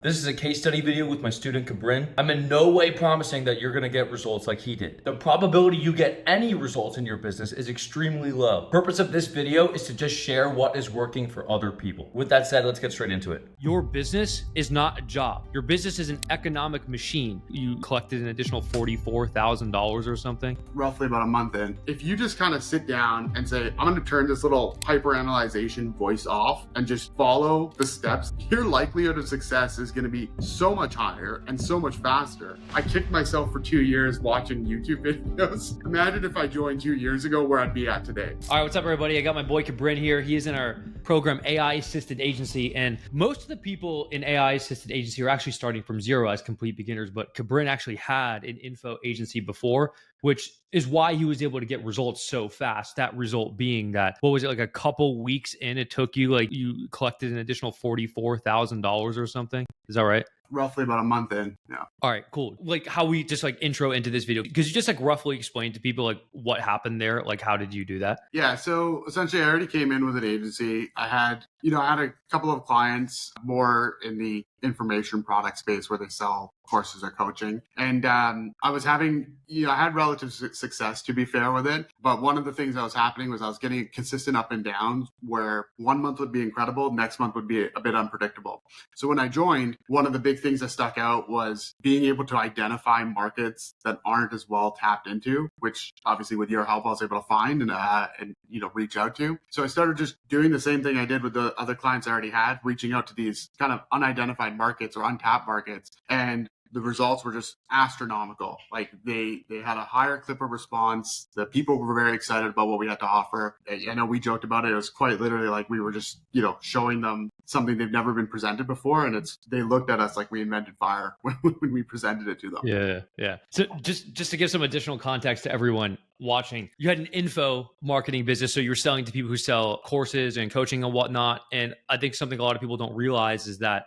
This is a case study video with my student Kabrin. I'm in no way promising that you're gonna get results like he did. The probability you get any results in your business is extremely low. Purpose of this video is to just share what is working for other people. With that said, let's get straight into it. Your business is not a job. Your business is an economic machine. You collected an additional $44,000 or something. Roughly about a month in. If you just kind of sit down and say, I'm going to turn this little hyperanalyzation voice off and just follow the steps, your likelihood of success is going to be so much higher and so much faster. I kicked myself for 2 years watching YouTube videos. Imagine if I joined 2 years ago where I'd be at today. All right, what's up, everybody? I got my boy Kabrin here. He is in our program AI Assisted Agency, and most of the people in AI Assisted Agency are actually starting from zero as complete beginners, but Kabrin actually had an info agency before, which is why he was able to get results so fast. That result being that, what was it, like a couple weeks in, it took you, like you collected an additional $44,000 or something? Is that right? Roughly about a month in, yeah. All right, cool. Like how we just like intro into this video, because you just like roughly explain to people like what happened there, like how did you do that? Yeah, so essentially I already came in with an agency. I had a couple of clients more in the information product space where they sell courses or coaching. And I was having, I had relative success, to be fair with it. But one of the things that was happening was I was getting consistent up and down where 1 month would be incredible, next month would be a bit unpredictable. So when I joined, one of the big things that stuck out was being able to identify markets that aren't as well tapped into, which obviously with your help, I was able to find and reach out to. So I started just doing the same thing I did with the other clients I already had, reaching out to these kind of unidentified markets or untapped markets. And the results were just astronomical. Like they had a higher clip of response. The people were very excited about what we had to offer. I know we joked about it. It was quite literally like we were just, showing them something they've never been presented before. And they looked at us like we invented fire when we presented it to them. Yeah. So just to give some additional context to everyone watching, you had an info marketing business. So you're selling to people who sell courses and coaching and whatnot. And I think something a lot of people don't realize is that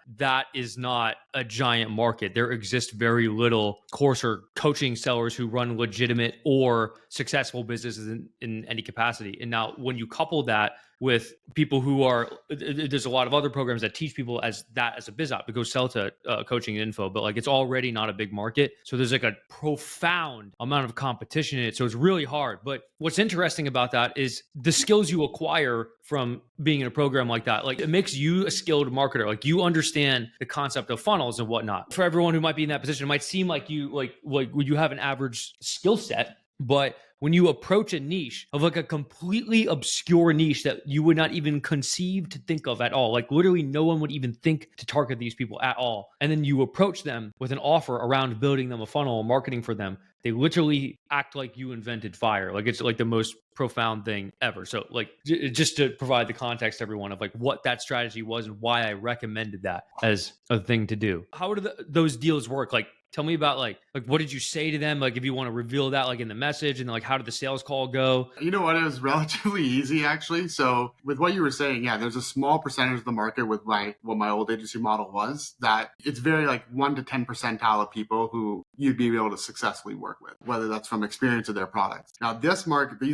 is not a giant market. There exists very little course or coaching sellers who run legitimate or successful businesses in any capacity. And now when you couple that with people who are, there's a lot of other programs that teach people as a biz op to go sell to coaching and info, but like it's already not a big market. So there's like a profound amount of competition in it. So it's really hard. But what's interesting about that is the skills you acquire from being in a program like that. Like it makes you a skilled marketer. Like you understand the concept of funnels and whatnot. For everyone who might be in that position, it might seem like you you have an average skill set, but when you approach a niche of like a completely obscure niche that you would not even conceive to think of at all, like literally no one would even think to target these people at all. And then you approach them with an offer around building them a funnel or marketing for them. They literally act like you invented fire. Like it's like the most profound thing ever. So like just to provide the context to everyone of like what that strategy was and why I recommended that as a thing to do. How do those deals work? Like tell me about like what did you say to them? Like if you want to reveal that like in the message, and like how did the sales call go? You know what? It was relatively easy actually. So with what you were saying, yeah, there's a small percentage of the market with what my old agency model was that it's very like 1 to 10 percentile of people who you'd be able to successfully work with, whether that's from experience or their products. Now these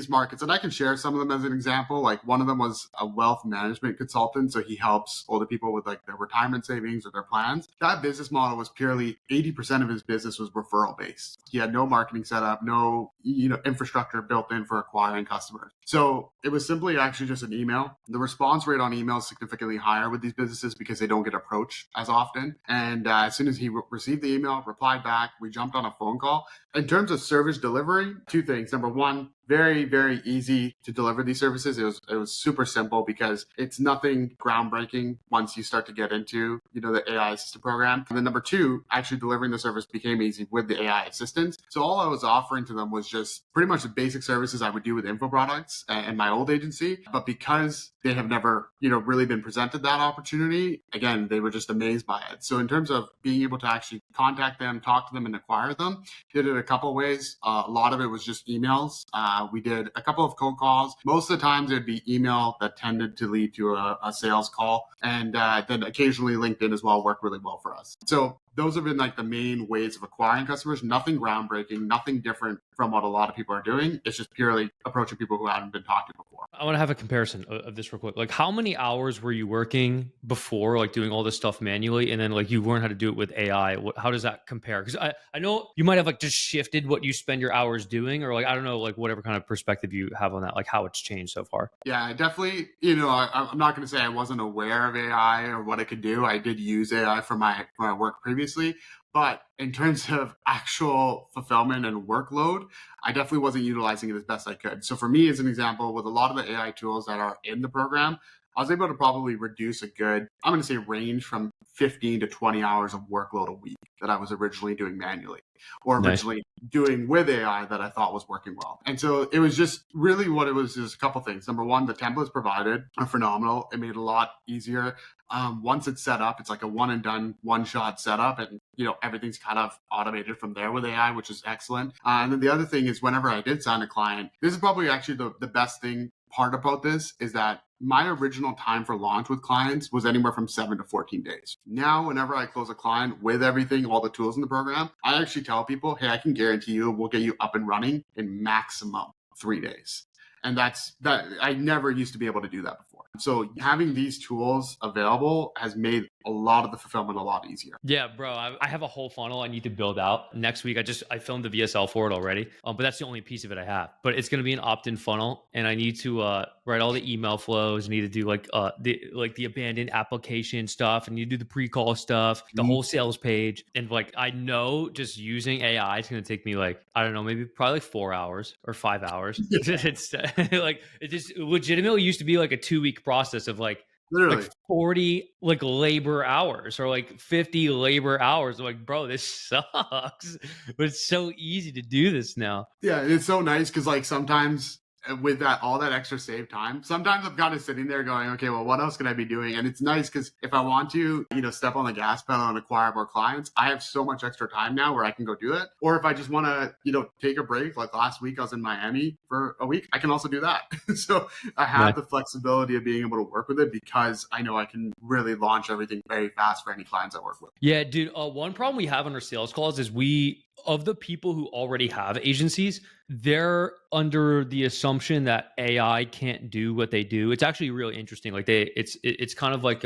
markets, and I can share some of them as an example. Like one of them was a wealth management consultant. So he helps older people with like their retirement savings or their plans. That business model was purely 80% of his business was referral based. He had no marketing setup, no infrastructure built in for acquiring customers. So it was simply actually just an email. The response rate on email is significantly higher with these businesses because they don't get approached as often. And as soon as he received the email, replied back, we jumped on a phone call. In terms of service delivery, two things. Number one, very, very easy to deliver these services. It was super simple because it's nothing groundbreaking once you start to get into, the AI assistant program. And then number two, actually delivering the service became easy with the AI assistants. So all I was offering to them was just pretty much the basic services I would do with info products and my old agency. But because they have never, really been presented that opportunity, again, they were just amazed by it. So in terms of being able to actually contact them, talk to them, and acquire them, did it a couple of ways. A lot of it was just emails. We did a couple of cold calls. Most of the times it'd be email that tended to lead to a sales call. And then occasionally LinkedIn as well worked really well for us. So those have been like the main ways of acquiring customers. Nothing groundbreaking, nothing different from what a lot of people are doing. It's just purely approaching people who haven't been talked to before. I want to have a comparison of this real quick. Like, how many hours were you working before, like doing all this stuff manually, and then like you learned how to do it with AI? How does that compare? Because I know you might have like just shifted what you spend your hours doing, or like I don't know, like whatever kind of perspective you have on that, like how it's changed so far. Yeah, definitely. I'm not going to say I wasn't aware of AI or what it could do. I did use AI for my work previously, but in terms of actual fulfillment and workload, I definitely wasn't utilizing it as best I could. So for me, as an example, with a lot of the AI tools that are in the program, I was able to probably reduce a good, I'm going to say range from 15 to 20 hours of workload a week that I was originally doing manually or Nice. originally doing with AI that I thought was working well. And so it was just really what it was is a couple things. Number one, the templates provided are phenomenal. It made it a lot easier. Once it's set up, it's like a one and done, one shot setup, and everything's kind of automated from there with AI, which is excellent. And then the other thing is, whenever I did sign a client, this is probably actually the best thing part about this is that my original time for launch with clients was anywhere from 7 to 14 days. Now, whenever I close a client with everything, all the tools in the program, I actually tell people, hey, I can guarantee you we'll get you up and running in maximum 3 days. And that I never used to be able to do that before. So having these tools available has made a lot of the fulfillment a lot easier. Yeah, bro. I have a whole funnel I need to build out next week. I filmed the VSL for it already, but that's the only piece of it I have. But it's going to be an opt-in funnel, and I need to write all the email flows. I need to do the abandoned application stuff. I need to do the pre-call stuff, the whole sales page, and like I know just using AI is going to take me like I don't know, maybe probably like 4 hours or 5 hours. It's like it just legitimately used to be like a 2-week process of Literally. like 40 like labor hours or like 50 labor hours. I'm like, bro, this sucks. But it's so easy to do this now. Yeah, it's so nice because like sometimes with that all that extra save time, sometimes I'm kind of sitting there going, okay, well, what else can I be doing? And it's nice because if I want to, step on the gas pedal and acquire more clients, I have so much extra time now where I can go do it. Or if I just want to, take a break, like last week I was in Miami for a week, I can also do that. So I have the flexibility of being able to work with it because I know I can really launch everything very fast for any clients I work with. Yeah, dude. One problem we have on our sales calls is of the people who already have agencies, they're under the assumption that AI can't do what they do. It's actually really interesting. Like it's kind of like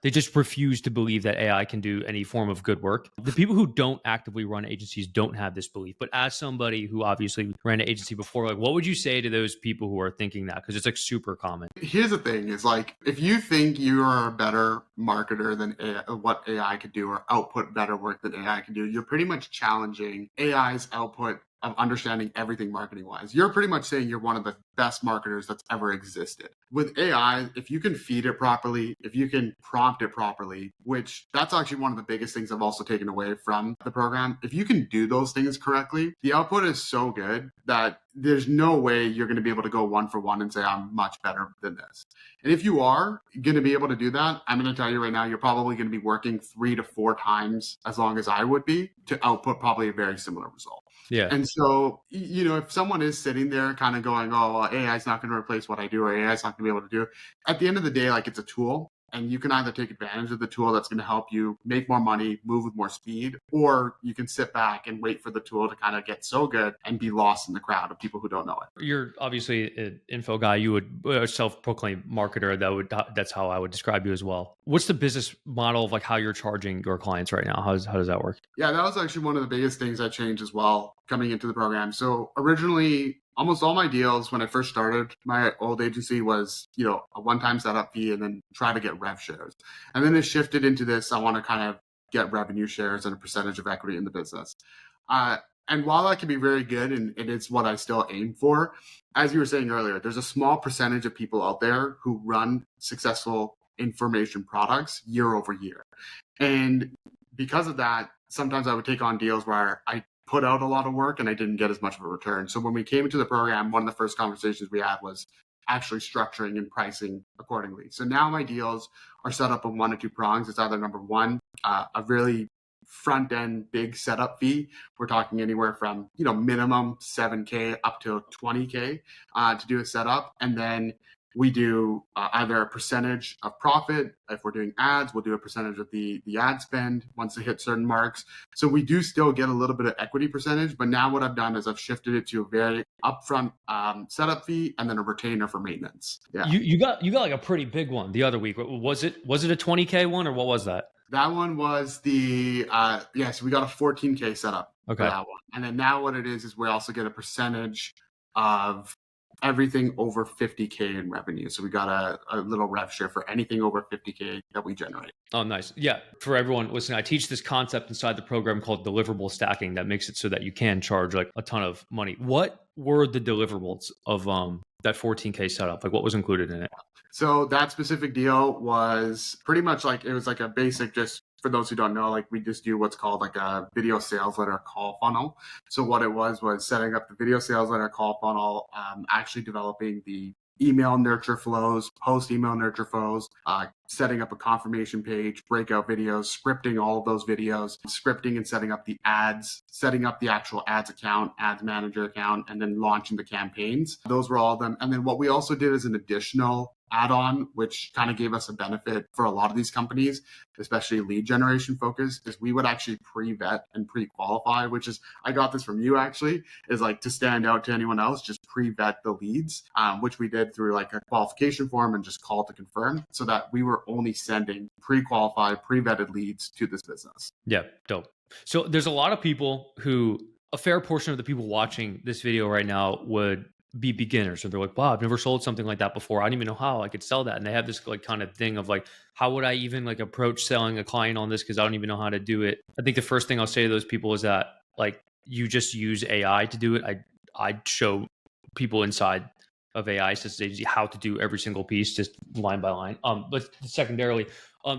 they just refuse to believe that AI can do any form of good work. The people who don't actively run agencies don't have this belief. But as somebody who obviously ran an agency before, like what would you say to those people who are thinking that? Because it's like super common. Here's the thing is like, if you think you are a better marketer than what AI could do or output better work than AI can do, you're pretty much challenging AI's output of understanding everything marketing wise. You're pretty much saying you're one of the best marketers that's ever existed. With AI, if you can feed it properly, if you can prompt it properly, which that's actually one of the biggest things I've also taken away from the program. If you can do those things correctly, the output is so good that there's no way you're going to be able to go one for one and say, I'm much better than this. And if you are going to be able to do that, I'm going to tell you right now, you're probably going to be working 3 to 4 times as long as I would be to output probably a very similar result. Yeah. And so, if someone is sitting there kind of going, oh, well, AI is not going to replace what I do or AI is not going to be able to do, at the end of the day, like it's a tool. And you can either take advantage of the tool that's going to help you make more money, move with more speed, or you can sit back and wait for the tool to kind of get so good and be lost in the crowd of people who don't know it. You're obviously an info guy. You would a self-proclaimed marketer. That's how I would describe you as well. What's the business model of like how you're charging your clients right now? How does that work? Yeah, that was actually one of the biggest things that changed as well coming into the program. So originally, almost all my deals when I first started my old agency was, a one-time setup fee and then try to get rev shares. And then it shifted into this, I want to kind of get revenue shares and a percentage of equity in the business. And while that can be very good and it's what I still aim for, as you were saying earlier, there's a small percentage of people out there who run successful information products year over year. And because of that, sometimes I would take on deals where I put out a lot of work and I didn't get as much of a return. So when we came into the program, one of the first conversations we had was actually structuring and pricing accordingly. So now my deals are set up on 1 or 2 prongs. It's either number one, a really front end big setup fee. We're talking anywhere from, minimum $7K up to $20K to do a setup. And then We do either a percentage of profit. If we're doing ads, we'll do a percentage of the ad spend once they hit certain marks. So we do still get a little bit of equity percentage, but now what I've done is I've shifted it to a very upfront setup fee and then a retainer for maintenance. Yeah. You got like a pretty big one the other week. Was it a 20K one, or what was that? That one was the so we got a 14K setup for that one. And then now what it is we also get a percentage of everything over 50K in revenue. So we got a little rev share for anything over 50K that we generate. Oh, nice. Yeah. For everyone listening, I teach this concept inside the program called deliverable stacking that makes it so that you can charge like a ton of money. What were the deliverables of that 14K setup? Like what was included in it? So that specific deal was pretty much like, it was like a basic, just for those who don't know, like we just do what's called like a video sales letter call funnel. So what it was setting up the video sales letter call funnel, actually developing the email nurture flows, post email nurture flows, setting up a confirmation page, breakout videos, scripting all of those videos, scripting and setting up the ads, setting up the actual ads account, ads manager account, and then launching the campaigns. Those were all of them. And then what we also did as an additional add-on, which kind of gave us a benefit for a lot of these companies, especially lead generation focused, is we would actually pre-vet and pre-qualify, which is, I got this from you actually, is like to stand out to anyone else, just pre-vet the leads, which we did through like a qualification form and just call to confirm, so that we were only sending pre-qualified, pre-vetted leads to this business. Yeah, dope. So there's a lot of people who, a fair portion of the people watching this video right now would be beginners, or they're like, wow, I've never sold something like that before. I don't even know how I could sell that. And they have this like kind of thing of like, how would I even like approach selling a client on this? Because I don't even know how to do it. I think the first thing I'll say to those people is that like you just use AI to do it. I'd show people inside of AI systems how to do every single piece, just line by line. But secondarily,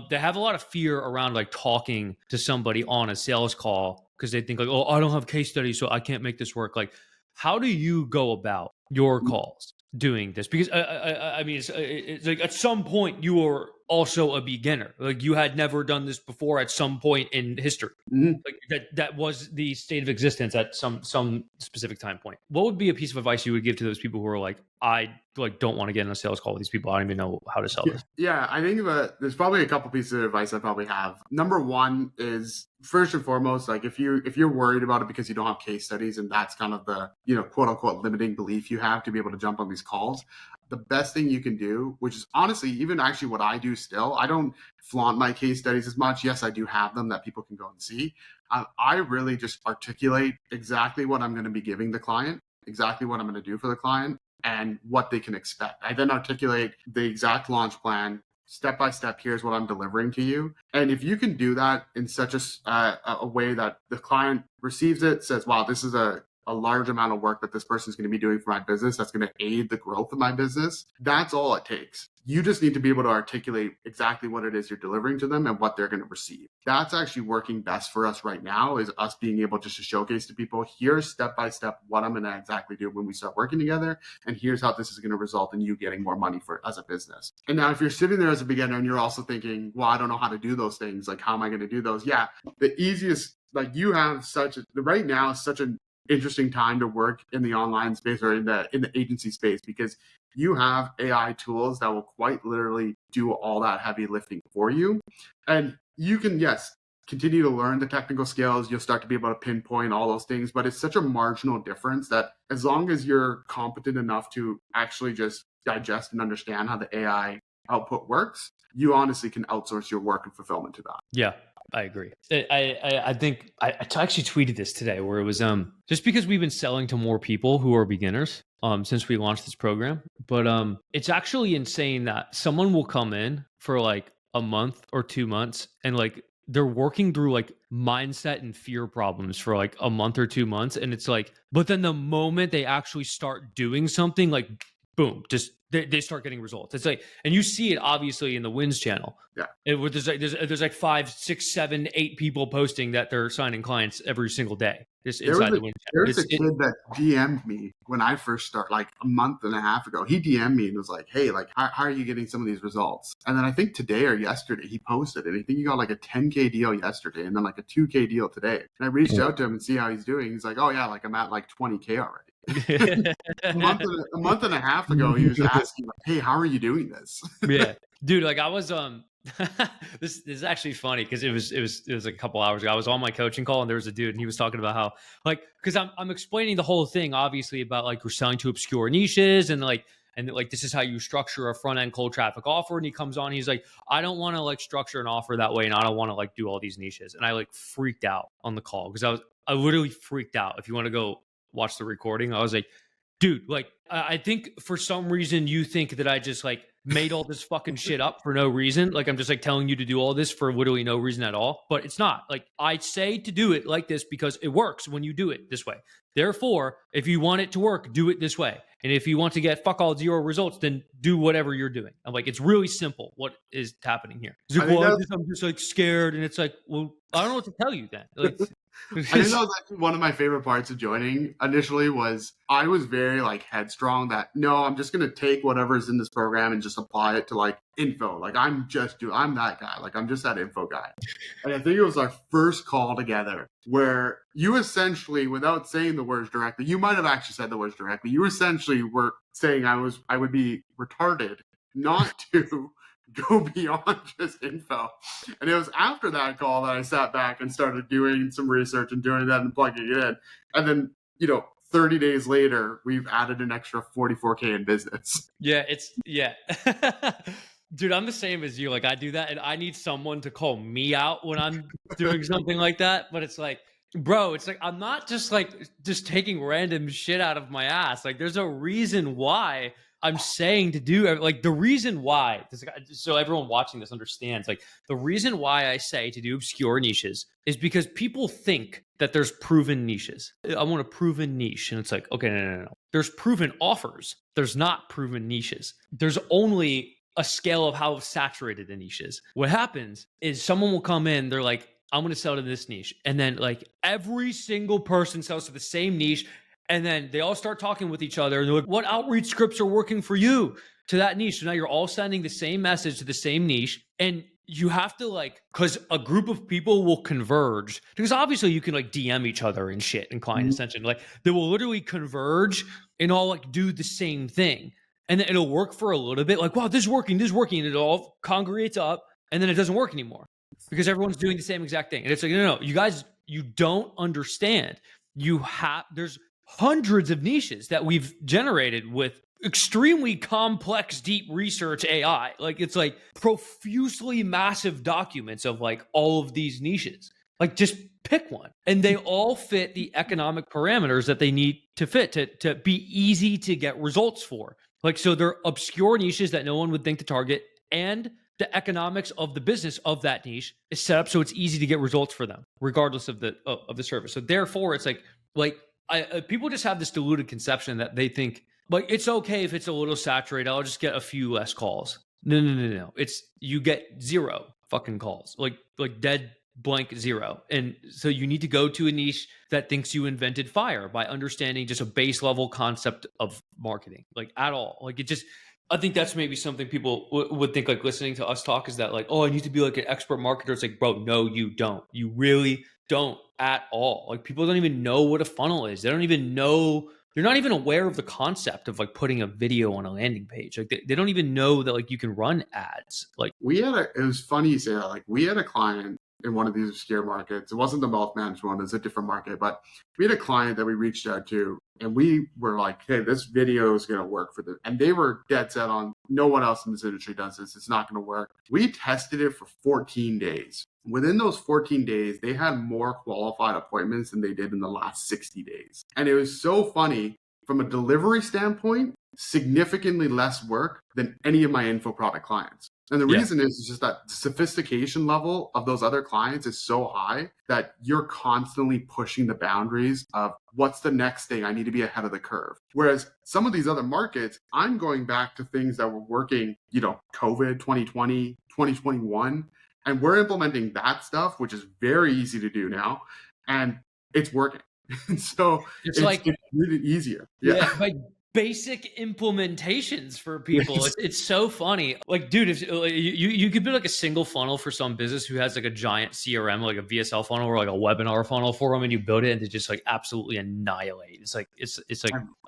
they have a lot of fear around like talking to somebody on a sales call because they think like, oh, I don't have case studies, so I can't make this work. Like, how do you go about your calls doing this? Because I mean, it's like at some point you were also a beginner. Like you had never done this before at some point in history. Mm-hmm. Like that was the state of existence at some specific time point. What would be a piece of advice you would give to those people who are like, I like don't want to get in a sales call with these people. I don't even know how to sell this. Yeah, I think there's probably a couple pieces of advice I probably have. Number one is, first and foremost, like if you're worried about it because you don't have case studies and that's kind of the, quote unquote limiting belief you have to be able to jump on these calls, the best thing you can do, which is honestly even actually what I do still, I don't flaunt my case studies as much. Yes, I do have them that people can go and see. I really just articulate exactly what I'm going to be giving the client, exactly what I'm going to do for the client, and what they can expect. I then articulate the exact launch plan, step by step. Here's what I'm delivering to you. And if you can do that in such a way that the client receives it, says, wow, this is a large amount of work that this person is going to be doing for my business that's going to aid the growth of my business, that's all it takes. You just need to be able to articulate exactly what it is you're delivering to them and what they're going to receive. That's actually working best for us right now, is us being able just to showcase to people, here's step by step what I'm going to exactly do when we start working together, and here's how this is going to result in you getting more money as a business. And now if you're sitting there as a beginner and you're also thinking, well, I don't know how to do those things, like how am I going to do those? Yeah, the easiest, like you have right now is such an interesting time to work in the online space or in the agency space, because you have AI tools that will quite literally do all that heavy lifting for you. And you can, yes, continue to learn the technical skills. You'll start to be able to pinpoint all those things, but it's such a marginal difference that as long as you're competent enough to actually just digest and understand how the AI output works, you honestly can outsource your work and fulfillment to that. Yeah. I agree. I think I actually tweeted this today where it was just because we've been selling to more people who are beginners since we launched this program, but it's actually insane that someone will come in for like a month or 2 months and like they're working through like mindset and fear problems for like a month or 2 months, and it's like, but then the moment they actually start doing something, like boom, just they start getting results. It's like, and you see it obviously in the wins channel. Yeah. There's like 5, 6, 7, 8 people posting that they're signing clients every single day. Just inside the wins channel. There's a kid that DM'd me when I first started, like a month and a half ago. He DM'd me and was like, hey, like, how are you getting some of these results? And then I think today or yesterday he posted it. I think he got like a 10K deal yesterday and then like a 2K deal today. And I reached out to him and see how he's doing. He's like, oh yeah, like I'm at like 20K already. A month and a half ago, he was asking, like, "Hey, how are you doing this?" Yeah, dude. Like I was this is actually funny because it was like a couple hours ago. I was on my coaching call and there was a dude and he was talking about how like because I'm explaining the whole thing obviously about like we're selling to obscure niches and like this is how you structure a front end cold traffic offer. And he comes on, he's like, I don't want to like structure an offer that way, and I don't want to like do all these niches. And I like freaked out on the call because I literally freaked out. If you want to go watch the recording, I was like, dude, like I think for some reason you think that I just like made all this fucking shit up for no reason. Like I'm just like telling you to do all this for literally no reason at all. But it's not. Like I say to do it like this because it works when you do it this way. Therefore, if you want it to work, do it this way. And if you want to get fuck all 0 results, then do whatever you're doing. I'm like, it's really simple what is happening here. He's like, well, I'm just like scared. And it's like, well, I don't know what to tell you then. Like, I think that was actually one of my favorite parts of joining initially was I was very like headstrong that no, I'm just going to take whatever's in this program and just apply it to like info. Like I'm that guy. Like I'm just that info guy. And I think it was our first call together where you essentially, without saying the words directly, you might have actually said the words directly. You essentially were saying I would be retarded not to go beyond just info. And it was after that call that I sat back and started doing some research and doing that and plugging it in. And then, 30 days later, we've added an extra 44K in business. Yeah, dude, I'm the same as you. Like I do that and I need someone to call me out when I'm doing something like that. But it's like, bro, it's like, I'm not just taking random shit out of my ass. Like there's a reason why I'm saying to do like the reason why, so everyone watching this understands, like the reason why I say to do obscure niches is because people think that there's proven niches. I want a proven niche. And it's like, okay, no. There's proven offers. There's not proven niches. There's only a scale of how saturated the niche is. What happens is someone will come in, they're like, I'm going to sell to this niche. And then like every single person sells to the same niche. And then they all start talking with each other. And they're like, what outreach scripts are working for you to that niche? So now you're all sending the same message to the same niche. And you have to because a group of people will converge. Because obviously you can DM each other and shit and client ascension. Like they will literally converge and all do the same thing. And then it'll work for a little bit. Like, wow, this is working. And it all congregates up. And then it doesn't work anymore because everyone's doing the same exact thing. And it's like, no, you guys, you don't understand. There's hundreds of niches that we've generated with extremely complex, deep research AI. Like it's like profusely massive documents of all of these niches. Like just pick one. And they all fit the economic parameters that they need to fit to be easy to get results for. So they're obscure niches that no one would think to target, and the economics of the business of that niche is set up so it's easy to get results for them, regardless of the service. So therefore, it's people just have this diluted conception that they think it's okay if it's a little saturated. I'll just get a few less calls. No. It's you get 0 fucking calls, like dead blank 0. And so you need to go to a niche that thinks you invented fire by understanding just a base level concept of marketing, at all. I think that's maybe something people would think listening to us talk is that oh, I need to be an expert marketer. It's bro, no, you don't. You really don't at all. People don't even know what a funnel is. They don't even know. They're not even aware of the concept of putting a video on a landing page. They don't even know that you can run ads. It was funny you say that. We had a client in one of these obscure markets. It wasn't the wealth management one, it was a different market, but we had a client that we reached out to and we were like, hey, this video is going to work for them. And they were dead set on no one else in this industry does this. It's not going to work. We tested it for 14 days. Within those 14 days, they had more qualified appointments than they did in the last 60 days. And it was so funny from a delivery standpoint, significantly less work than any of my info product clients. And the reason is just that the sophistication level of those other clients is so high that you're constantly pushing the boundaries of what's the next thing. I need to be ahead of the curve. Whereas some of these other markets, I'm going back to things that were working, COVID, 2020, 2021, and we're implementing that stuff, which is very easy to do now. And it's working. So it's really easier. Yeah. basic implementations for people. It's so funny. Like, dude, if you could build like a single funnel for some business who has like a giant CRM, like a VSL funnel or like a webinar funnel for them, and you build it and they just like absolutely annihilate. It's like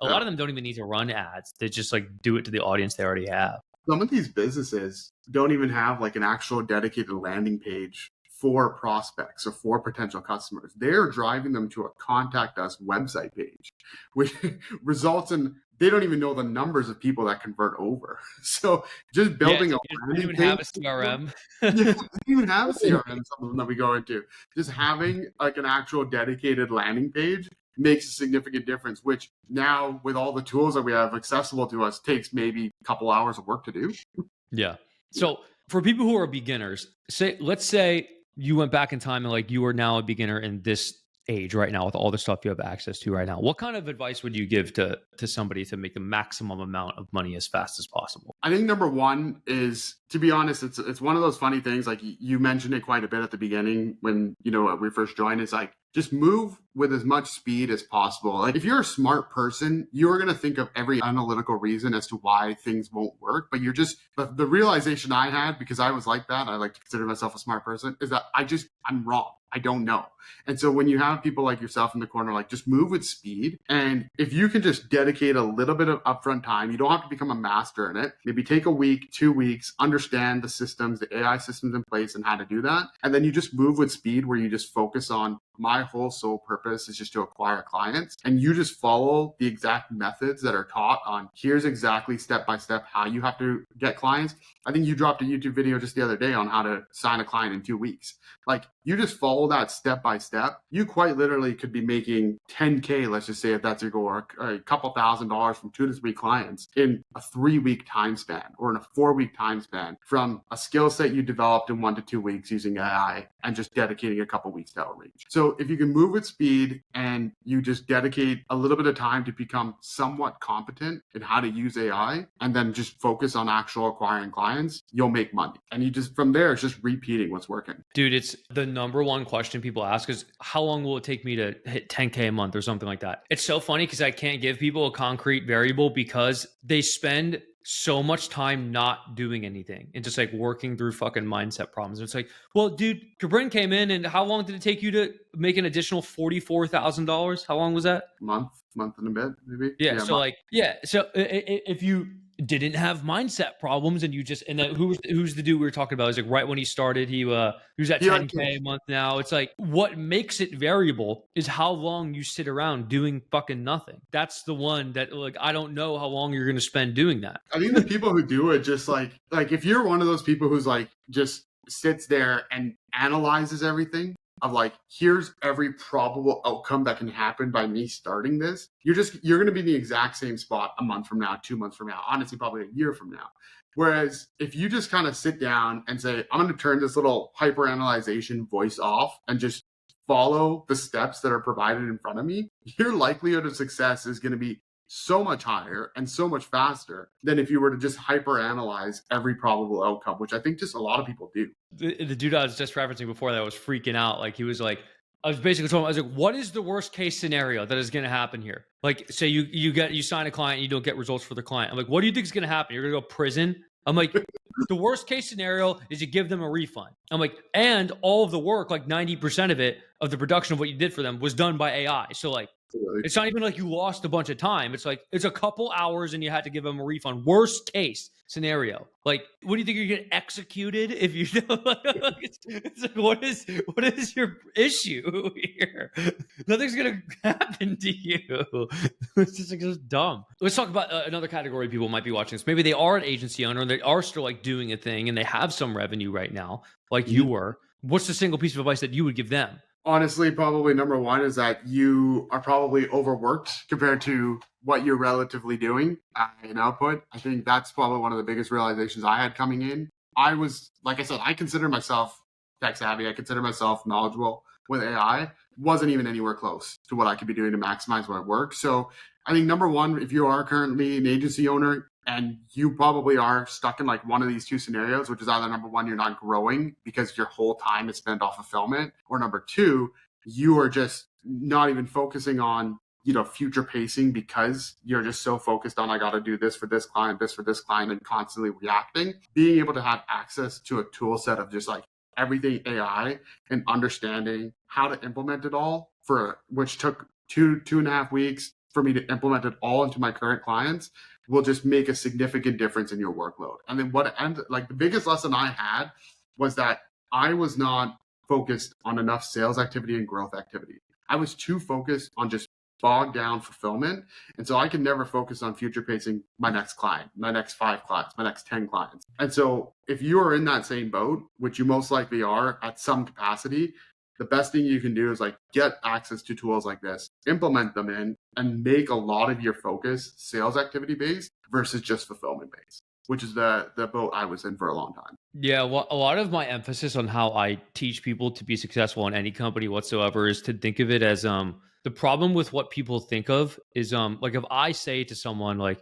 a lot of them don't even need to run ads. They just like do it to the audience they already have. Some of these businesses don't even have like an actual dedicated landing page for prospects or for potential customers. They're driving them to a contact us website page, which results in they don't even know the numbers of people that convert over. So just building a landing page. Have a CRM. You don't even have a CRM, some of them that we go into. Just having like an actual dedicated landing page makes a significant difference, which now with all the tools that we have accessible to us takes maybe a couple hours of work to do. Yeah. So for people who are beginners, let's say you went back in time and like you are now a beginner in this age right now with all the stuff you have access to right now. What kind of advice would you give to somebody to make the maximum amount of money as fast as possible? I think number one is, to be honest, it's one of those funny things. Like you mentioned it quite a bit at the beginning when, we first joined. It's like, just move with as much speed as possible. Like if you're a smart person, you're going to think of every analytical reason as to why things won't work. But the realization I had, because I was like that, I like to consider myself a smart person, is that I'm wrong. I don't know. And so when you have people like yourself in the corner, like just move with speed. And if you can just dedicate a little bit of upfront time, you don't have to become a master in it. Maybe take a week, 2 weeks, understand the systems, the AI systems in place and how to do that. And then you just move with speed where you just focus on my whole sole purpose is just to acquire clients. And you just follow the exact methods that are taught on here's exactly step by step how you have to get clients. I think you dropped a YouTube video just the other day on how to sign a client in 2 weeks. Like you just follow that step by step. You quite literally could be making 10K, let's just say if that's your goal, or a couple $1,000s from 2 to 3 clients in a 3-week time span or in a 4-week time span from a skill set you developed in 1 to 2 weeks using AI and just dedicating a couple weeks to outreach. So if you can move with speed and you just dedicate a little bit of time to become somewhat competent in how to use AI and then just focus on actual acquiring clients, you'll make money. And you just, from there, it's just repeating what's working. Dude, it's the number one question people ask is how long will it take me to hit 10K a month or something like that? It's so funny because I can't give people a concrete variable because they spend so much time not doing anything and just like working through fucking mindset problems. And it's like, well, dude, Kabrin came in and how long did it take you to make an additional $44,000? How long was that? Month and a bit, maybe. Yeah. So if you didn't have mindset problems and you just, and then who's the dude we were talking about? Is like right when he started, he was at 10K a month now. It's like what makes it variable is how long you sit around doing fucking nothing. That's the one that like, I don't know how long you're going to spend doing that. I think the people who do it just like if you're one of those people who's like just sits there and analyzes everything of like, here's every probable outcome that can happen by me starting this, you're going to be in the exact same spot a month from now, 2 months from now, honestly, probably a year from now. Whereas if you just kind of sit down and say, I'm going to turn this little hyperanalyzation voice off and just follow the steps that are provided in front of me, your likelihood of success is going to be so much higher and so much faster than if you were to just hyperanalyze every probable outcome, which I think just a lot of people do. The dude I was just referencing before that was freaking out. Like he was like, I was basically telling him, I was like, what is the worst case scenario that is going to happen here? Like, say you sign a client and you don't get results for the client. I'm like, what do you think is going to happen? You're going to go prison? I'm like, the worst case scenario is you give them a refund. I'm like, and all of the work, like 90% of it, of the production of what you did for them was done by AI. So like, it's not even like you lost a bunch of time. It's like, it's a couple hours and you had to give them a refund. Worst case scenario. Like, what do you think you're getting executed if you don't? It's like, what is your issue here? Nothing's going to happen to you. It's just like, just dumb. Let's talk about another category of people might be watching this. Maybe they are an agency owner and they are still like doing a thing and they have some revenue right now, like you were. What's the single piece of advice that you would give them? Honestly, probably number one is that you are probably overworked compared to what you're relatively doing in output. I think that's probably one of the biggest realizations I had coming in. I was, like I said, I consider myself tech savvy. I consider myself knowledgeable with AI. Wasn't even anywhere close to what I could be doing to maximize my work. So I think number one, if you are currently an agency owner, and you probably are stuck in like one of these two scenarios, which is either number one, you're not growing because your whole time is spent on fulfillment, or number two, you are just not even focusing on future pacing because you're just so focused on, I got to do this for this client, and constantly reacting. Being able to have access to a tool set of just like everything AI and understanding how to implement it all, which took 2.5 weeks for me to implement it all into my current clients, will just make a significant difference in your workload. And then the biggest lesson I had was that I was not focused on enough sales activity and growth activity. I was too focused on just bogged down fulfillment. And so I can never focus on future pacing my next client, my next 5 clients, my next 10 clients. And so if you are in that same boat, which you most likely are at some capacity, the best thing you can do is like get access to tools like this, implement them in, and make a lot of your focus sales activity based versus just fulfillment based, which is the boat I was in for a long time. Yeah, well, a lot of my emphasis on how I teach people to be successful in any company whatsoever is to think of it as the problem with what people think of is like if I say to someone like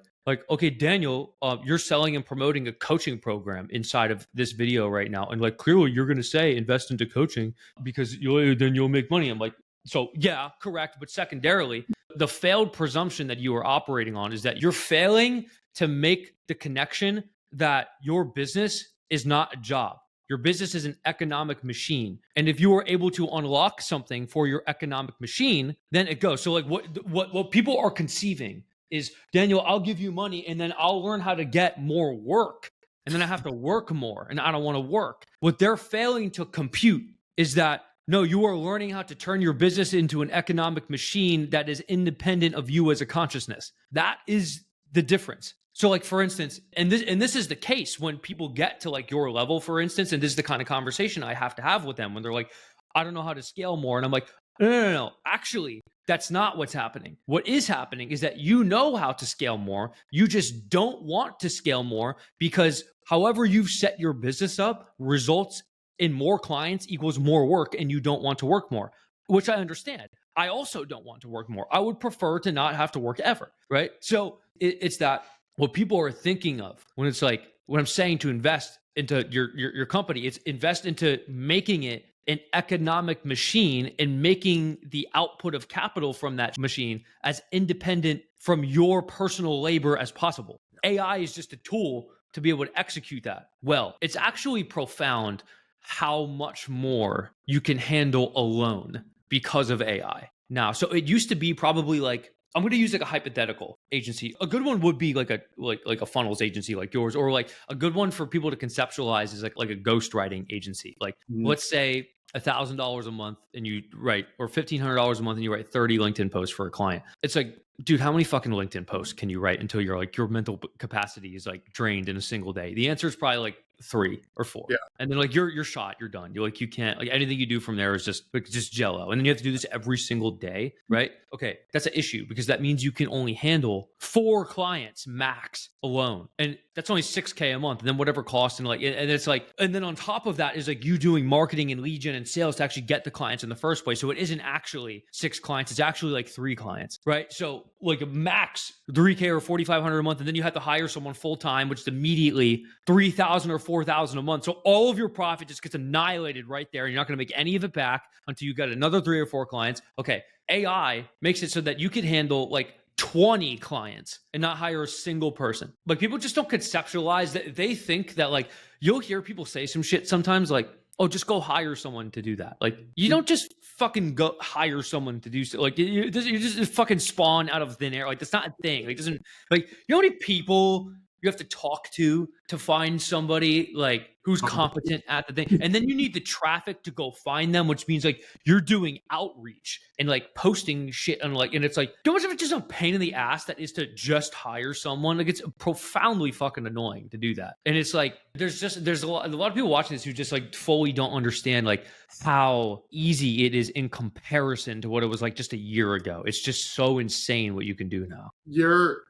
okay, Daniel, you're selling and promoting a coaching program inside of this video right now, and like clearly you're going to say invest into coaching because you'll make money. I'm like, so yeah, correct, but secondarily, the failed presumption that you are operating on is that you're failing to make the connection that your business is not a job. Your business is an economic machine. And if you are able to unlock something for your economic machine, then it goes. So like what people are conceiving is, Daniel, I'll give you money and then I'll learn how to get more work. And then I have to work more and I don't want to work. What they're failing to compute is that, no, you are learning how to turn your business into an economic machine that is independent of you as a consciousness. That is the difference. So like, for instance, and this is the case when people get to like your level, for instance, and this is the kind of conversation I have to have with them when they're like, I don't know how to scale more. And I'm like, no. Actually, that's not what's happening. What is happening is that you know how to scale more. You just don't want to scale more because however you've set your business up results in more clients equals more work, and you don't want to work more, which I understand. I also don't want to work more. I would prefer to not have to work ever, right? So it's that what people are thinking of when it's like, when I'm saying to invest into your company, it's invest into making it an economic machine and making the output of capital from that machine as independent from your personal labor as possible. AI is just a tool to be able to execute that well. It's actually profound how much more you can handle alone because of AI now. So it used to be probably like, I'm going to use like a hypothetical agency. A good one would be like a funnels agency like yours, or like a good one for people to conceptualize is like a ghostwriting agency. Like let's say $1,000 a month and you write, or $1,500 a month and you write 30 LinkedIn posts for a client. It's like, dude, how many fucking LinkedIn posts can you write until you're like, your mental capacity is like drained in a single day? The answer is probably like 3 or 4. Yeah. And then like you're shot, you're done. You're like, you can't, like anything you do from there is just jello. And then you have to do this every single day, right? Okay, that's an issue because that means you can only handle 4 clients max alone. And that's only $6,000 a month. And then whatever cost and like, and it's like, and then on top of that is like you doing marketing and lead gen and sales to actually get the clients in the first place. So it isn't actually 6 clients, it's actually like 3 clients, right? So like a max $3,000 or $4,500 a month. And then you have to hire someone full time, which is immediately $3,000 or $4,000 a month. So all of your profit just gets annihilated right there. And you're not going to make any of it back until you get another 3 or 4 clients. Okay. AI makes it so that you could handle like 20 clients and not hire a single person. Like people just don't conceptualize that. They think that like, you'll hear people say some shit sometimes like, oh, just go hire someone to do that. Like you don't just fucking go hire someone to do so. Like you just fucking spawn out of thin air. Like that's not a thing. Like doesn't like, you know how many people you have to talk to find somebody like who's competent at the thing. And then you need the traffic to go find them, which means like you're doing outreach and like posting shit and like, and it's like, how much of it just a pain in the ass that is to just hire someone? Like it's profoundly fucking annoying to do that. And it's like, there's a lot of people watching this who just like fully don't understand like how easy it is in comparison to what it was like just a year ago. It's just so insane what you can do now. You're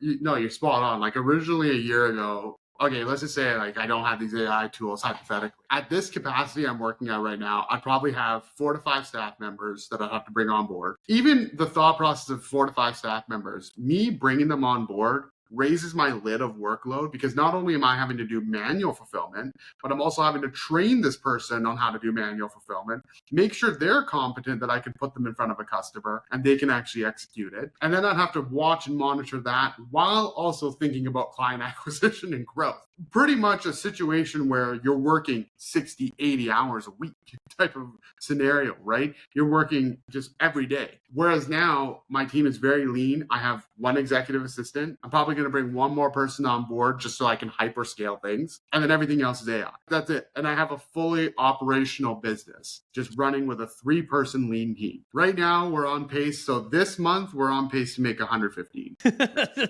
spot on. Like originally a year ago, okay, let's just say like I don't have these AI tools hypothetically. At this capacity I'm working at right now, I probably have 4 to 5 staff members that I have to bring on board. Even the thought process of 4 to 5 staff members, me bringing them on board raises my lid of workload, because not only am I having to do manual fulfillment, but I'm also having to train this person on how to do manual fulfillment, make sure they're competent that I can put them in front of a customer and they can actually execute it. And then I'd have to watch and monitor that while also thinking about client acquisition and growth. Pretty much a situation where you're working 60, 80 hours a week type of scenario, right? You're working just every day. Whereas now my team is very lean. I have one executive assistant. I'm probably going to bring one more person on board just so I can hyperscale things. And then everything else is AI. That's it. And I have a fully operational business just running with a 3-person lean team. Right now we're on pace. So this month we're on pace to make 115.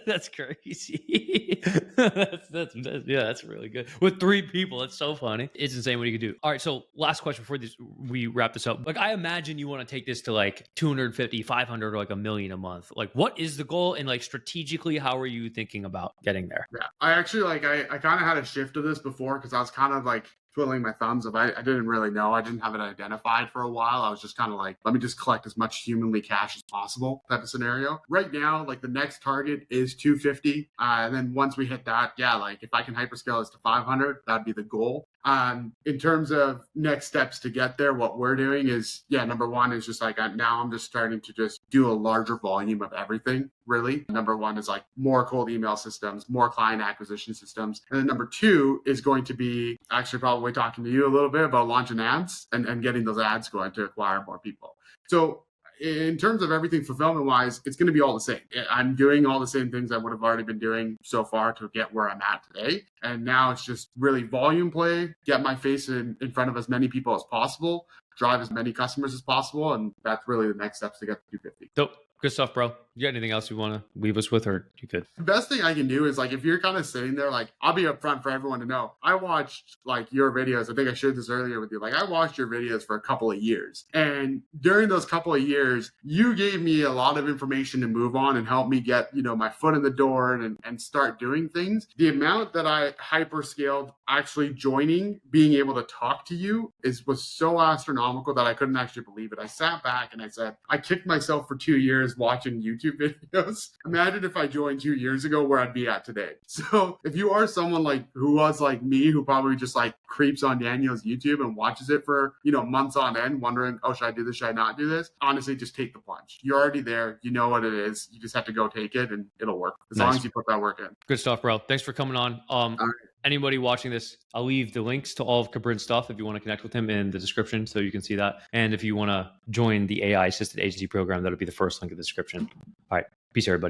That's crazy. That's really good. With 3 people, that's so funny. It's insane what you can do. All right, so last question before we wrap this up. Like, I imagine you want to take this to like 250, 500, or like $1 million a month. Like, what is the goal? And like strategically, how are you thinking about getting there? Yeah, I actually I kind of had a shift of this before, because I was kind of like twiddling my thumbs. If I didn't really know, I didn't have it identified for a while. I was just kind of like, let me just collect as much humanly cash as possible type of scenario. Right now, like the next target is 250. And then once we hit that, yeah, like if I can hyperscale this to 500, that'd be the goal. In terms of next steps to get there, what we're doing is, number one is just like, now I'm just starting to just do a larger volume of everything, really. Number one is like more cold email systems, more client acquisition systems. And then number two is going to be actually probably talking to you a little bit about launching ads and getting those ads going to acquire more people. So in terms of everything fulfillment wise, it's going to be all the same. I'm doing all the same things I would have already been doing so far to get where I'm at today. And now it's just really volume play, get my face in front of as many people as possible, drive as many customers as possible. And that's really the next steps to get to 250. Dope. Good stuff, bro. You got anything else you want to leave us with, or you good? The best thing I can do is like, if you're kind of sitting there, like I'll be upfront for everyone to know. I watched like your videos. I think I shared this earlier with you. Like I watched your videos for a couple of years. And during those couple of years, you gave me a lot of information to move on and help me get, my foot in the door and start doing things. The amount that I hyperscaled actually joining, being able to talk to you was so astronomical that I couldn't actually believe it. I sat back and I said, I kicked myself for 2 years watching YouTube videos. Imagine if I joined 2 years ago where I'd be at today. So if you are someone like who was like me, who probably just like creeps on Daniel's YouTube and watches it for, months on end, wondering, oh, should I do this? Should I not do this? Honestly, just take the plunge. You're already there. You know what it is. You just have to go take it and it'll work as long as you put that work in. Good stuff, bro. Thanks for coming on. Anybody watching this, I'll leave the links to all of Kabrin's stuff if you want to connect with him in the description so you can see that. And if you want to join the AI assisted agency program, that'll be the first link in the description. All right. Peace, everybody.